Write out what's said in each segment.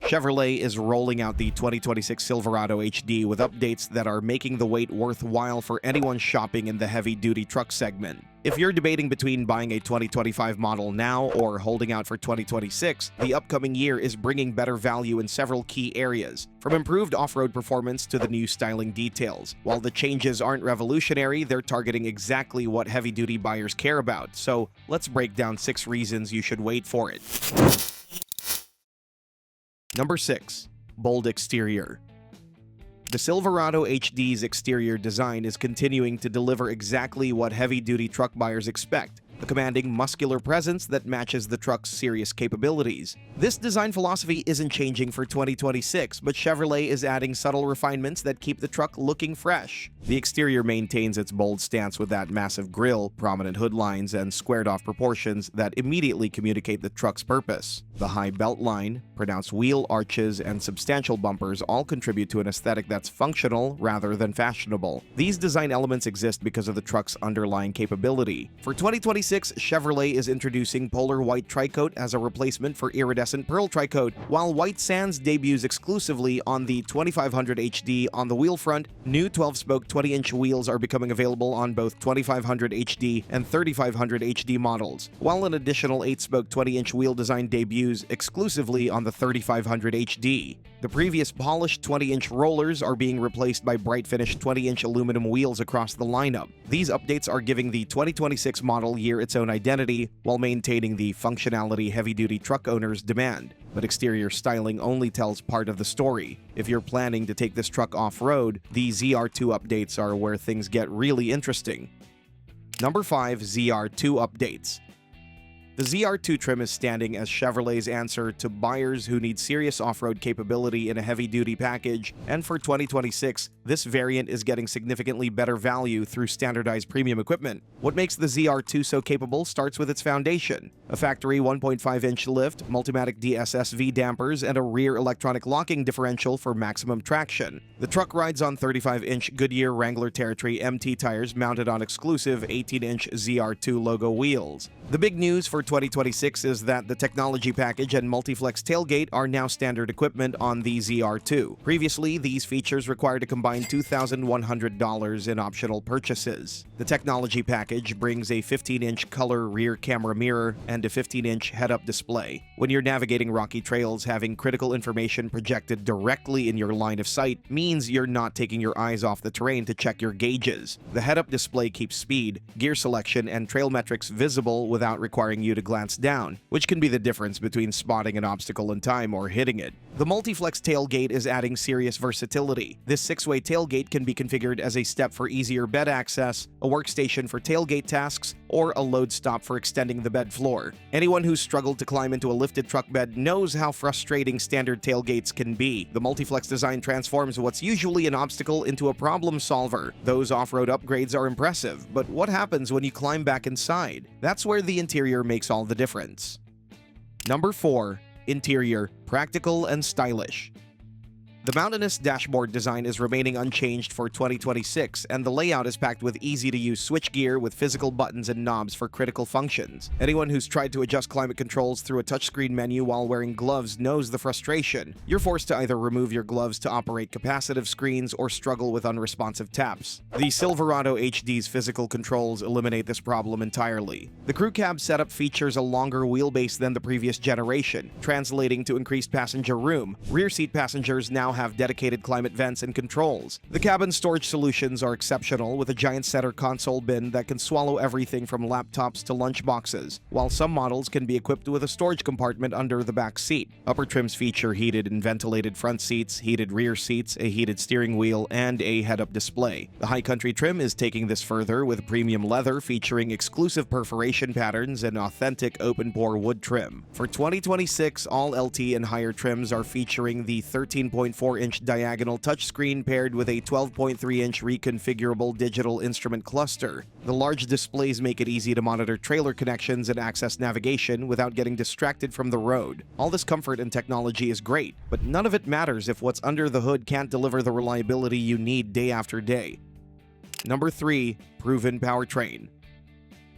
Chevrolet is rolling out the 2026 Silverado HD with updates that are making the wait worthwhile for anyone shopping in the heavy-duty truck segment. If you're debating between buying a 2025 model now or holding out for 2026, the upcoming year is bringing better value in several key areas, from improved off-road performance to the new styling details. While the changes aren't revolutionary, they're targeting exactly what heavy-duty buyers care about. So let's break down 6 reasons you should wait for it. Number 6. Bold exterior. The Silverado HD's exterior design is continuing to deliver exactly what heavy-duty truck buyers expect: a commanding, muscular presence that matches the truck's serious capabilities. This design philosophy isn't changing for 2026, but Chevrolet is adding subtle refinements that keep the truck looking fresh. The exterior maintains its bold stance with that massive grille, prominent hood lines, and squared-off proportions that immediately communicate the truck's purpose. The high belt line, pronounced wheel arches, and substantial bumpers all contribute to an aesthetic that's functional rather than fashionable. These design elements exist because of the truck's underlying capability. For 2026, Chevrolet is introducing Polar White Tricoat as a replacement for iridescent Pearl Tricoat, while White Sands debuts exclusively on the 2500 HD on the wheel front. New 12-spoke 20-inch wheels are becoming available on both 2500 HD and 3500 HD models, while an additional 8-spoke 20-inch wheel design debuts exclusively on the 3500 HD. The previous polished 20-inch rollers are being replaced by bright finished 20-inch aluminum wheels across the lineup. These updates are giving the 2026 model year its own identity while maintaining the functionality heavy-duty truck owners demand. But exterior styling only tells part of the story. If you're planning to take this truck off-road, the ZR2 updates are where things get really interesting. Number 5. ZR2 updates. The ZR2 trim is standing as Chevrolet's answer to buyers who need serious off-road capability in a heavy-duty package, and for 2026, this variant is getting significantly better value through standardized premium equipment. What makes the ZR2 so capable starts with its foundation: a factory 1.5-inch lift, Multimatic DSSV dampers, and a rear electronic locking differential for maximum traction. The truck rides on 35-inch Goodyear Wrangler Territory MT tires mounted on exclusive 18-inch ZR2 logo wheels. The big news for 2026 is that the technology package and multi-flex tailgate are now standard equipment on the ZR2. Previously, these features required a combined $2,100 in optional purchases. The technology package brings a 15-inch color rear camera mirror and a 15-inch head-up display. When you're navigating rocky trails, having critical information projected directly in your line of sight means you're not taking your eyes off the terrain to check your gauges. The head-up display keeps speed, gear selection, and trail metrics visible without requiring you to glance down, which can be the difference between spotting an obstacle in time or hitting it. The multi-flex tailgate is adding serious versatility. This 6-way tailgate can be configured as a step for easier bed access, a workstation for tailgate tasks, or a load stop for extending the bed floor. Anyone who's struggled to climb into a lifted truck bed knows how frustrating standard tailgates can be. The multi-flex design transforms what's usually an obstacle into a problem solver. Those off-road upgrades are impressive, but what happens when you climb back inside? That's where the interior makes all the difference. Number 4. Interior, practical and stylish. The mountainous dashboard design is remaining unchanged for 2026, and the layout is packed with easy-to-use switchgear with physical buttons and knobs for critical functions. Anyone who's tried to adjust climate controls through a touchscreen menu while wearing gloves knows the frustration. You're forced to either remove your gloves to operate capacitive screens or struggle with unresponsive taps. The Silverado HD's physical controls eliminate this problem entirely. The crew cab setup features a longer wheelbase than the previous generation, translating to increased passenger room. Rear seat passengers now have dedicated climate vents and controls. The cabin storage solutions are exceptional, with a giant center console bin that can swallow everything from laptops to lunch boxes, while some models can be equipped with a storage compartment under the back seat. Upper trims feature heated and ventilated front seats, heated rear seats, a heated steering wheel, and a head-up display. The High Country trim is taking this further with premium leather featuring exclusive perforation patterns and authentic open-pore wood trim. For 2026, all LT and higher trims are featuring the 13.4-inch diagonal touchscreen paired with a 12.3-inch reconfigurable digital instrument cluster. The large displays make it easy to monitor trailer connections and access navigation without getting distracted from the road. All this comfort and technology is great, but none of it matters if what's under the hood can't deliver the reliability you need day after day. Number 3. Proven powertrain.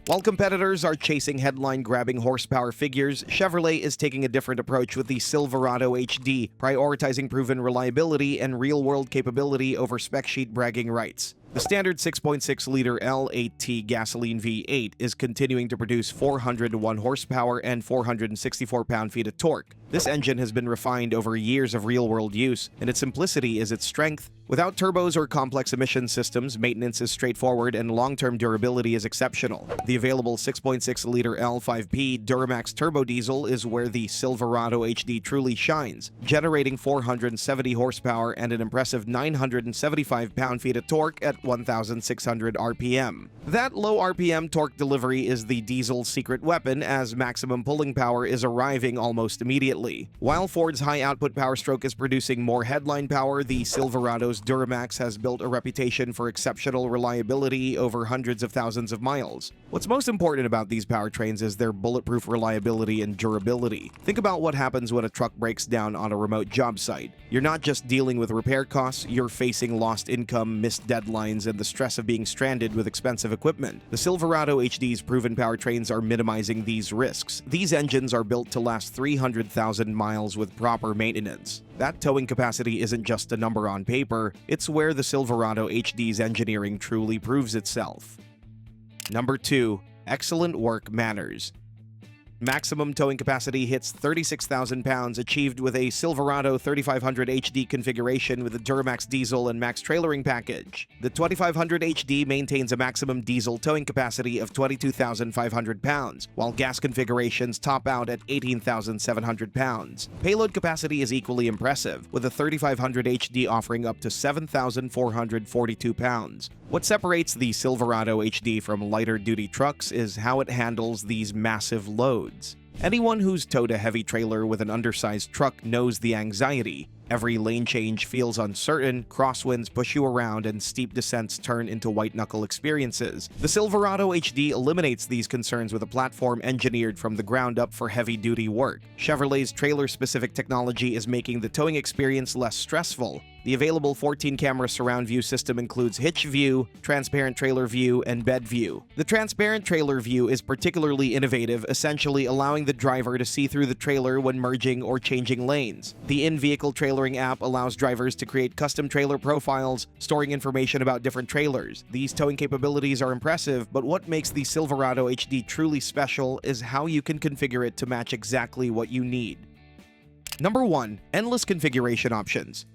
While competitors are chasing headline-grabbing horsepower figures, Chevrolet is taking a different approach with the Silverado HD, prioritizing proven reliability and real-world capability over spec sheet bragging rights. The standard 6.6-liter L8T gasoline V8 is continuing to produce 401 horsepower and 464 pound-feet of torque. This engine has been refined over years of real-world use, and its simplicity is its strength. Without turbos or complex emission systems, maintenance is straightforward and long-term durability is exceptional. The available 6.6-liter L5P Duramax turbo diesel is where the Silverado HD truly shines, generating 470 horsepower and an impressive 975 pound-feet of torque at 1,600 RPM. That low RPM torque delivery is the diesel's secret weapon, as maximum pulling power is arriving almost immediately. While Ford's high-output power stroke is producing more headline power, the Silverado's Duramax has built a reputation for exceptional reliability over hundreds of thousands of miles. What's most important about these powertrains is their bulletproof reliability and durability. Think about what happens when a truck breaks down on a remote job site. You're not just dealing with repair costs, you're facing lost income, missed deadlines, and the stress of being stranded with expensive equipment. The Silverado HD's proven powertrains are minimizing these risks. These engines are built to last 300,000 miles with proper maintenance. That towing capacity isn't just a number on paper, it's where the Silverado HD's engineering truly proves itself. Number 2. Excellent work manners. Maximum towing capacity hits 36,000 pounds, achieved with a Silverado 3500 HD configuration with a Duramax diesel and max trailering package. The 2500 HD maintains a maximum diesel towing capacity of 22,500 pounds, while gas configurations top out at 18,700 pounds. Payload capacity is equally impressive, with the 3500 HD offering up to 7,442 pounds. What separates the Silverado HD from lighter-duty trucks is how it handles these massive loads. Anyone who's towed a heavy trailer with an undersized truck knows the anxiety. Every lane change feels uncertain, crosswinds push you around, and steep descents turn into white-knuckle experiences. The Silverado HD eliminates these concerns with a platform engineered from the ground up for heavy-duty work. Chevrolet's trailer-specific technology is making the towing experience less stressful. The available 14-camera surround view system includes hitch view, transparent trailer view, and bed view. The transparent trailer view is particularly innovative, essentially allowing the driver to see through the trailer when merging or changing lanes. The in-vehicle trailering app allows drivers to create custom trailer profiles, storing information about different trailers. These towing capabilities are impressive, but what makes the Silverado HD truly special is how you can configure it to match exactly what you need. Number 1. Endless configuration options.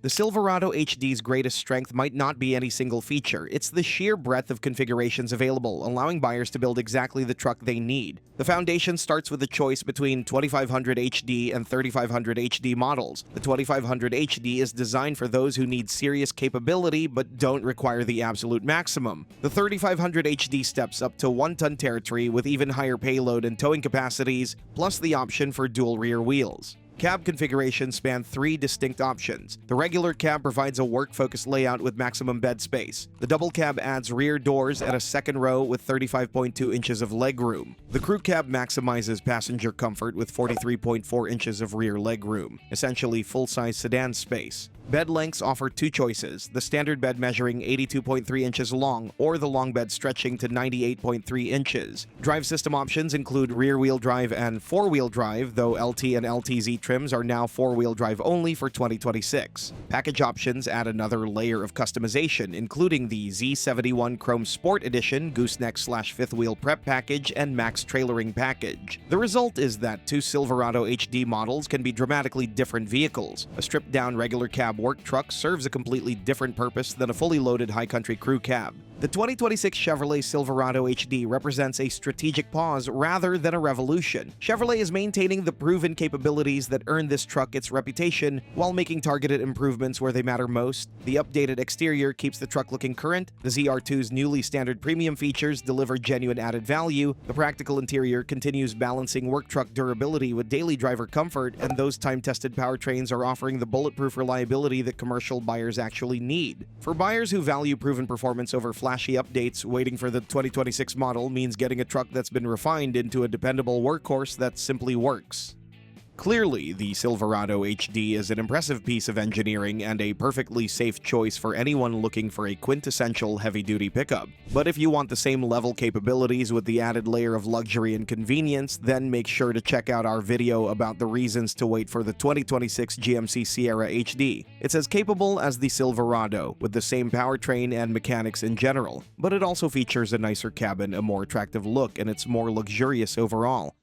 The Silverado HD's greatest strength might not be any single feature, it's the sheer breadth of configurations available, allowing buyers to build exactly the truck they need. The foundation starts with a choice between 2500 HD and 3500 HD models. The 2500 HD is designed for those who need serious capability but don't require the absolute maximum. The 3500 HD steps up to 1-ton territory with even higher payload and towing capacities, plus the option for dual rear wheels. Cab configurations span 3 distinct options. The regular cab provides a work-focused layout with maximum bed space. The double cab adds rear doors at a second row with 35.2 inches of legroom. The crew cab maximizes passenger comfort with 43.4 inches of rear legroom, essentially full-size sedan space. Bed lengths offer 2 choices, the standard bed measuring 82.3 inches long or the long bed stretching to 98.3 inches. Drive system options include rear-wheel drive and 4-wheel drive, though LT and LTZ trims are now 4-wheel drive only for 2026. Package options add another layer of customization, including the Z71 Chrome Sport Edition, gooseneck/fifth wheel prep package, and max trailering package. The result is that 2 Silverado HD models can be dramatically different vehicles. A stripped-down regular cab work truck serves a completely different purpose than a fully loaded high-country crew cab. The 2026 Chevrolet Silverado HD represents a strategic pause rather than a revolution. Chevrolet is maintaining the proven capabilities that earned this truck its reputation while making targeted improvements where they matter most. The updated exterior keeps the truck looking current, the ZR2's newly standard premium features deliver genuine added value, the practical interior continues balancing work truck durability with daily driver comfort, and those time-tested powertrains are offering the bulletproof reliability that commercial buyers actually need. For buyers who value proven performance over flashy updates, waiting for the 2026 model means getting a truck that's been refined into a dependable workhorse that simply works. Clearly, the Silverado HD is an impressive piece of engineering and a perfectly safe choice for anyone looking for a quintessential heavy-duty pickup. But if you want the same level capabilities with the added layer of luxury and convenience, then make sure to check out our video about the reasons to wait for the 2026 GMC Sierra HD. It's as capable as the Silverado, with the same powertrain and mechanics in general, but it also features a nicer cabin, a more attractive look, and it's more luxurious overall.